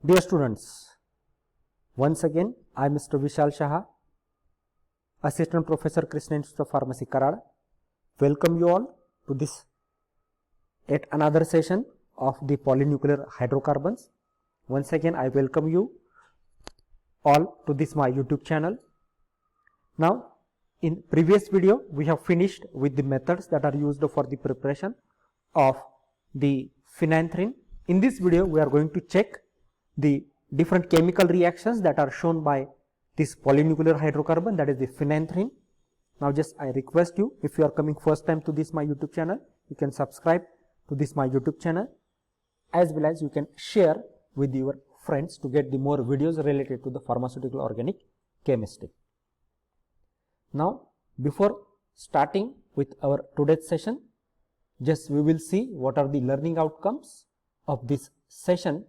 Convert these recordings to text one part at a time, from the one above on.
Dear students, once again I am Mr. Vishal Shah, Assistant Professor, Krishna Institute of Pharmacy, Karad. Welcome you all to this yet another session of the polynuclear hydrocarbons. Once again I welcome you all to this my YouTube channel. Now, in previous video we have finished with the methods that are used for the preparation of the phenanthrene. In this video we are going to check the different chemical reactions that are shown by this polynuclear hydrocarbon, that is the phenanthrene. Now just I request you, if you are coming first time to this my YouTube channel, you can subscribe to this my YouTube channel, as well as you can share with your friends to get the more videos related to the pharmaceutical organic chemistry. Now before starting with our today's session, just we will see what are the learning outcomes of this session.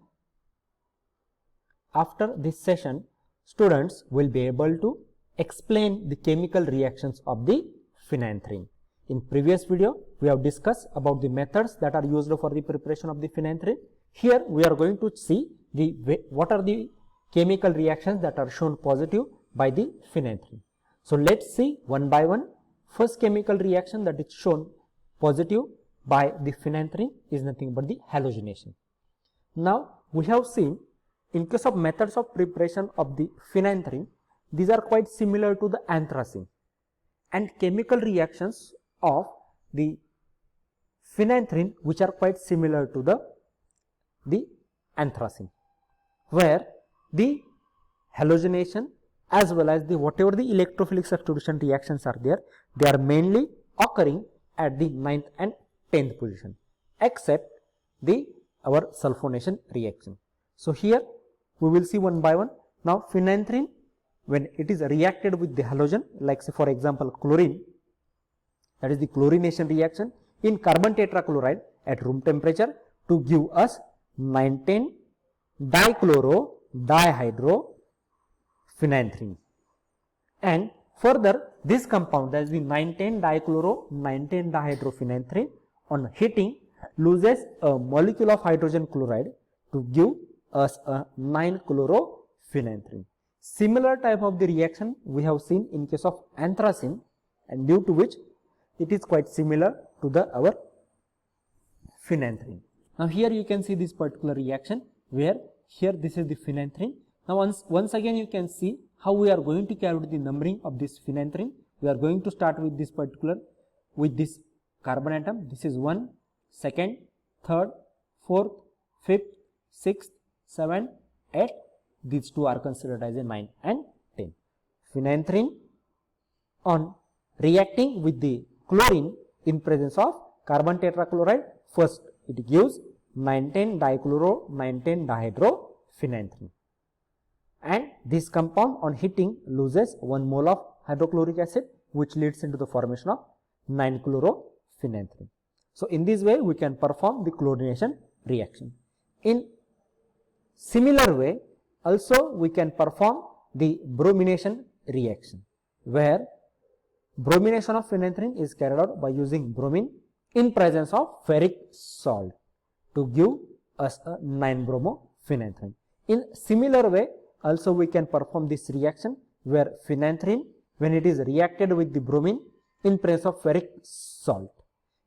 After this session, students will be able to explain the chemical reactions of the phenanthrene. In previous video, we have discussed about the methods that are used for the preparation of the phenanthrene. Here we are going to see what are the chemical reactions that are shown positive by the phenanthrene. So let's see one by one. First chemical reaction that is shown positive by the phenanthrene is nothing but the halogenation. Now we have seen, in case of methods of preparation of the phenanthrene, these are quite similar to the anthracene, and chemical reactions of the phenanthrene which are quite similar to the anthracene, where the halogenation as well as the whatever the electrophilic substitution reactions are there, they are mainly occurring at the 9th and 10th position, except our sulfonation reaction. So here we will see one by one. Now phenanthrene, when it is reacted with the halogen, like say for example chlorine, that is the chlorination reaction in carbon tetrachloride at room temperature to give us 19 dichloro dihydro phenanthrene. And further this compound, that is the 19 dichloro 19 dihydrophenanthrene, on heating loses a molecule of hydrogen chloride to give us a 9-chlorophenanthrene. Similar type of the reaction we have seen in case of anthracene, and due to which it is quite similar to our phenanthrene. Now here you can see this particular reaction, where here this is the phenanthrene. Now once again you can see how we are going to carry out the numbering of this phenanthrene. We are going to start with this particular, with this carbon atom. This is 1, 2nd, 3rd, 4th, 5th, 6th, 7, 8. These two are considered as a 9 and 10. Phenanthrene on reacting with the chlorine in presence of carbon tetrachloride, first it gives 19 dichloro 19 dihydrophenanthrene, and this compound on heating loses 1 mole of hydrochloric acid, which leads into the formation of 9-chlorophenanthrene. So in this way we can perform the chlorination reaction. In similar way also we can perform the bromination reaction, where bromination of phenanthrene is carried out by using bromine in presence of ferric salt to give us a 9-bromophenanthrene. In similar way also we can perform this reaction, where phenanthrene, when it is reacted with the bromine in presence of ferric salt,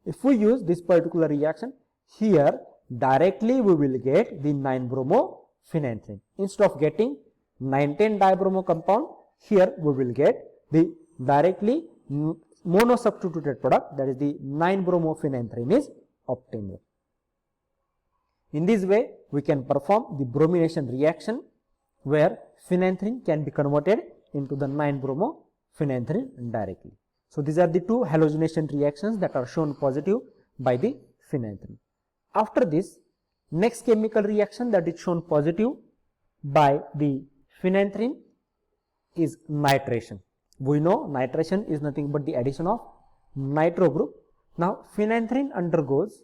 if we use this particular reaction, here directly we will get the 9-bromophenanthrene. Instead of getting 19 dibromo compound, here we will get the directly monosubstituted product, that is the 9-bromophenanthrene is obtained. In this way we can perform the bromination reaction, where phenanthrene can be converted into the 9-bromophenanthrene directly. So these are the two halogenation reactions that are shown positive by the phenanthrene. After this, next chemical reaction that is shown positive by the phenanthrene is nitration. We know nitration is nothing but the addition of nitro group. Now phenanthrene undergoes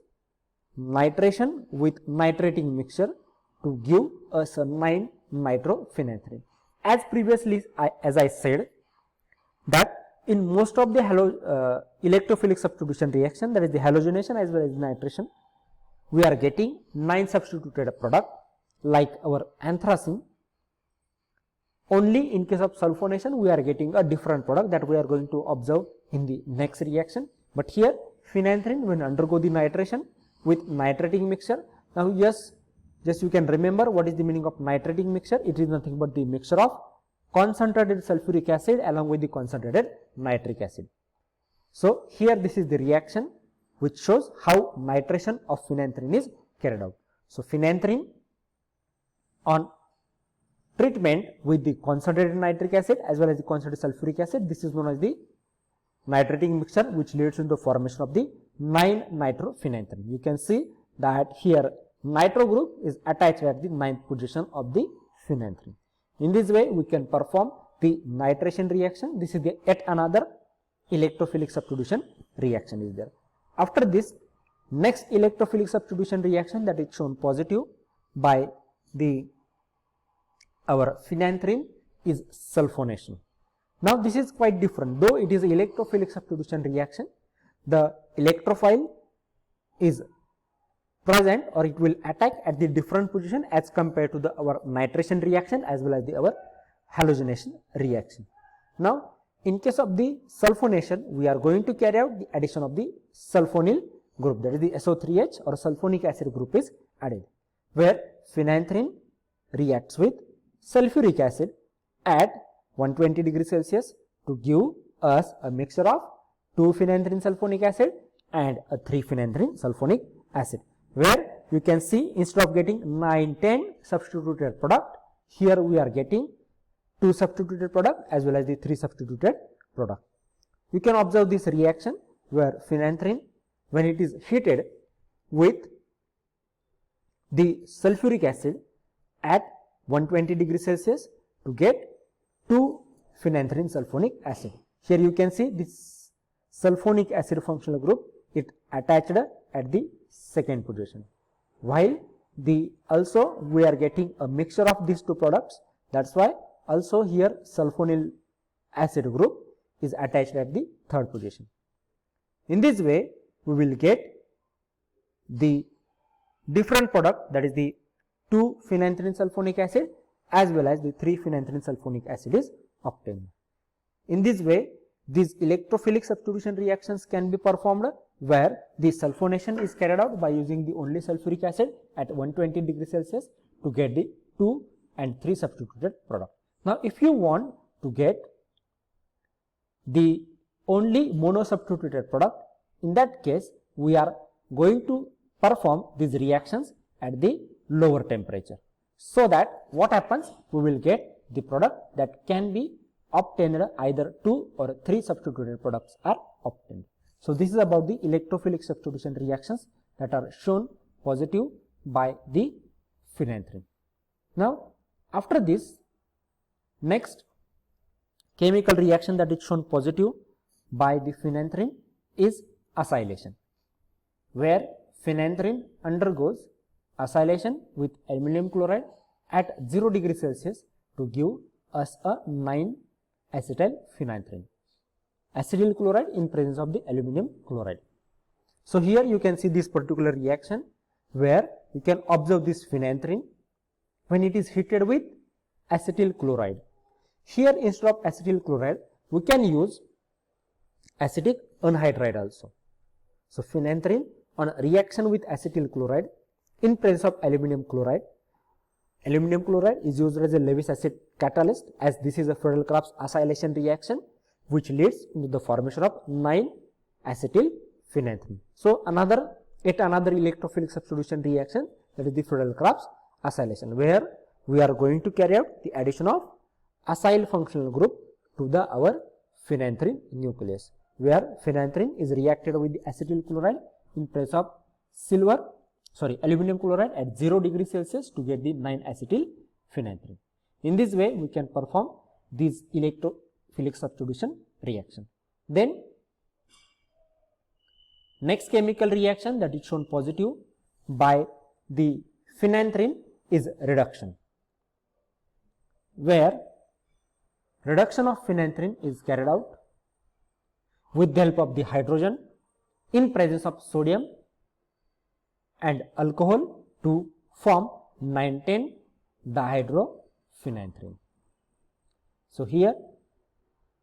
nitration with nitrating mixture to give us a 9-nitrophenanthrene. As previously as I said, that in most of the electrophilic substitution reaction, that is the halogenation as well as nitration, we are getting 9 substituted product, like our anthracene. Only in case of sulfonation we are getting a different product that we are going to observe in the next reaction. But here phenanthrene will undergo the nitration with nitrating mixture. Now just you can remember what is the meaning of nitrating mixture. It is nothing but the mixture of concentrated sulfuric acid along with the concentrated nitric acid. So here this is the reaction which shows how nitration of phenanthrene is carried out. So phenanthrene on treatment with the concentrated nitric acid as well as the concentrated sulfuric acid, this is known as the nitrating mixture, which leads to the formation of the 9-nitrophenanthrene. You can see that here nitro group is attached at the 9th position of the phenanthrene. In this way we can perform the nitration reaction. This is the yet another electrophilic substitution reaction is there. After this, next electrophilic substitution reaction that is shown positive by the our phenanthrene is sulfonation. Now this is quite different. Though it is an electrophilic substitution reaction, the electrophile is present or it will attack at the different position as compared to our nitration reaction as well as our halogenation reaction. Now in case of the sulfonation, we are going to carry out the addition of the sulfonyl group, that is the SO3H or sulfonic acid group is added, where phenanthrene reacts with sulfuric acid at 120 degrees Celsius to give us a mixture of 2-phenanthrene sulfonic acid and a 3-phenanthrene sulfonic acid, where you can see instead of getting 9-10 substituted product, here we are getting 2 substituted product as well as the 3 substituted product. You can observe this reaction where phenanthrene, when it is heated with the sulfuric acid at 120 degrees Celsius to get 2-phenanthrene sulfonic acid. Here you can see this sulfonic acid functional group, it attached at the 2nd position, while the also we are getting a mixture of these 2 products. That's why also here sulfonyl acid group is attached at the 3rd position. In this way we will get the different product, that is the 2-phenanthrene sulfonic acid as well as the 3-phenanthrene sulfonic acid is obtained. In this way these electrophilic substitution reactions can be performed where the sulfonation is carried out by using the only sulfuric acid at 120 degrees Celsius to get the 2 and 3 substituted product. Now if you want to get the only mono substituted product, in that case we are going to perform these reactions at the lower temperature, so that what happens, we will get the product that can be obtained either 2 or 3 substituted products are obtained. So this is about the electrophilic substitution reactions that are shown positive by the phenanthrene. Now after this, next chemical reaction that is shown positive by the phenanthrene is acylation, where phenanthrene undergoes acylation with aluminum chloride at 0 degrees Celsius to give us a 9-acetyl phenanthrene, acetyl chloride in presence of the aluminum chloride. So here you can see this particular reaction where you can observe this phenanthrene when it is heated with acetyl chloride. Here instead of acetyl chloride we can use acetic anhydride also. So phenanthrene on reaction with acetyl chloride in presence of aluminum chloride. Aluminum chloride is used as a Lewis acid catalyst, as this is a Friedel-Crafts acylation reaction which leads into the formation of 9-acetyl phenanthrene. So yet another electrophilic substitution reaction, that is the Friedel-Crafts acylation, where we are going to carry out the addition of acyl functional group to our phenanthrene nucleus, where phenanthrene is reacted with the acetyl chloride in presence of aluminum chloride at 0 degrees Celsius to get the 9-acetyl phenanthrene. In this way we can perform these electrophilic substitution reaction. Then next chemical reaction that is shown positive by the phenanthrene is reduction, where reduction of phenanthrene is carried out with the help of the hydrogen in presence of sodium and alcohol to form 19 dihydrophenanthrene. So here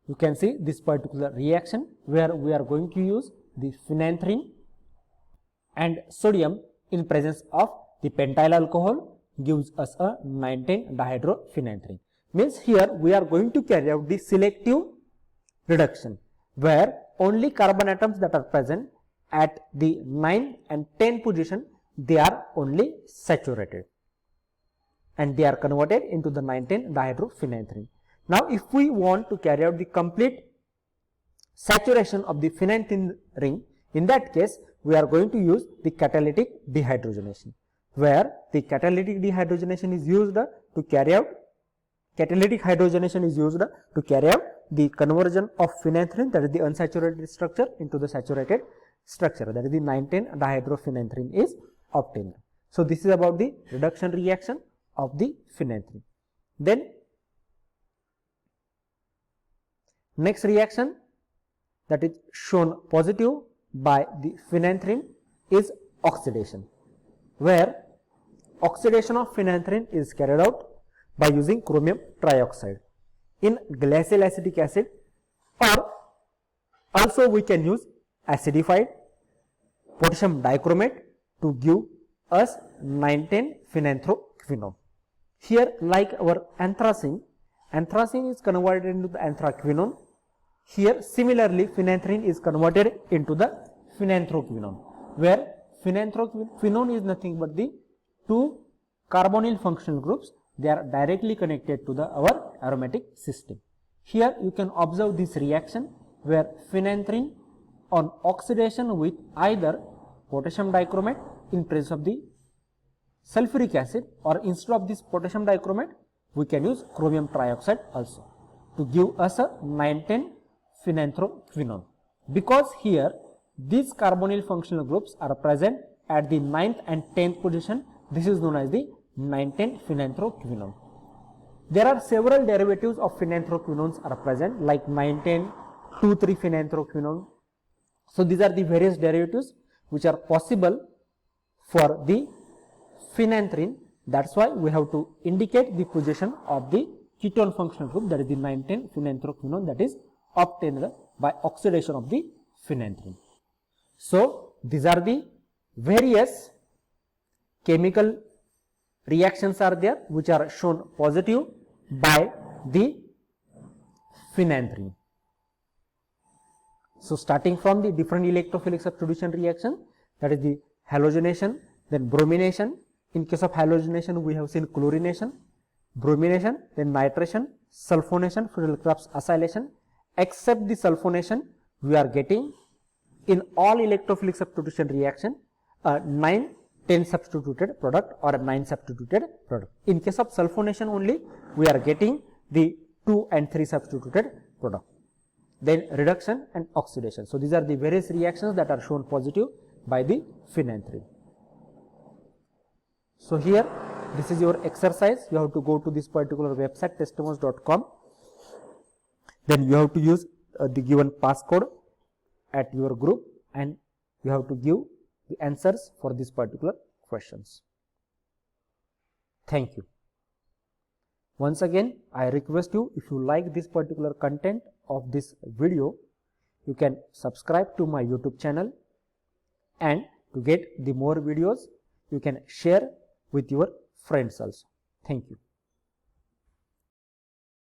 you can see this particular reaction where we are going to use the phenanthrene and sodium in presence of the pentyl alcohol gives us a 19 dihydrophenanthrene. Means here we are going to carry out the selective reduction where only carbon atoms that are present at the 9 and 10 position, they are only saturated and they are converted into the 19 dihydrophenanthrene. Now if we want to carry out the complete saturation of the phenanthrene ring, in that case we are going to use the catalytic dehydrogenation, where the catalytic dehydrogenation is used to carry out the conversion of phenanthrene, that is the unsaturated structure, into the saturated structure, that is the 19 dihydrophenanthrene is obtained. So this is about the reduction reaction of the phenanthrene. Then next reaction that is shown positive by the phenanthrene is oxidation, where oxidation of phenanthrene is carried out by using chromium trioxide in glacial acetic acid, or also we can use acidified potassium dichromate to give us 19 phenanthroquinone. Here, like our anthracene is converted into the anthraquinone. Here similarly phenanthrene is converted into the phenanthroquinone, where phenanthroquinone is nothing but the two carbonyl functional groups. They are directly connected to our aromatic system. Here you can observe this reaction where phenanthrene on oxidation with either potassium dichromate in presence of the sulfuric acid, or instead of this potassium dichromate we can use chromium trioxide also to give us a 19 phenanthroquinone, because here these carbonyl functional groups are present at the 9th and 10th position. This is known as the 19 phenanthroquinone. There are several derivatives of phenanthroquinones are present, like 19, 2,3 phenanthroquinone. So these are the various derivatives which are possible for the phenanthrene. That's why we have to indicate the position of the ketone functional group, that is the 19 phenanthroquinone, that is obtained by oxidation of the phenanthrene. So these are the various chemical reactions are there which are shown positive by the phenanthrene. So starting from the different electrophilic substitution reaction, that is the halogenation, then bromination. In case of halogenation we have seen chlorination, bromination, then nitration, sulfonation, Friedel-Crafts acylation. Except the sulfonation, we are getting in all electrophilic substitution reaction 9-10 substituted product or a 9 substituted product. In case of sulfonation only, we are getting the 2 and 3 substituted product. Then reduction and oxidation. So these are the various reactions that are shown positive by the phenanthrene. So here this is your exercise. You have to go to this particular website testimonials.com. Then you have to use the given passcode at your group and you have to give the answers for these particular questions. Thank you. Once again, I request you, if you like this particular content of this video, you can subscribe to my YouTube channel, and to get the more videos, you can share with your friends also. Thank you.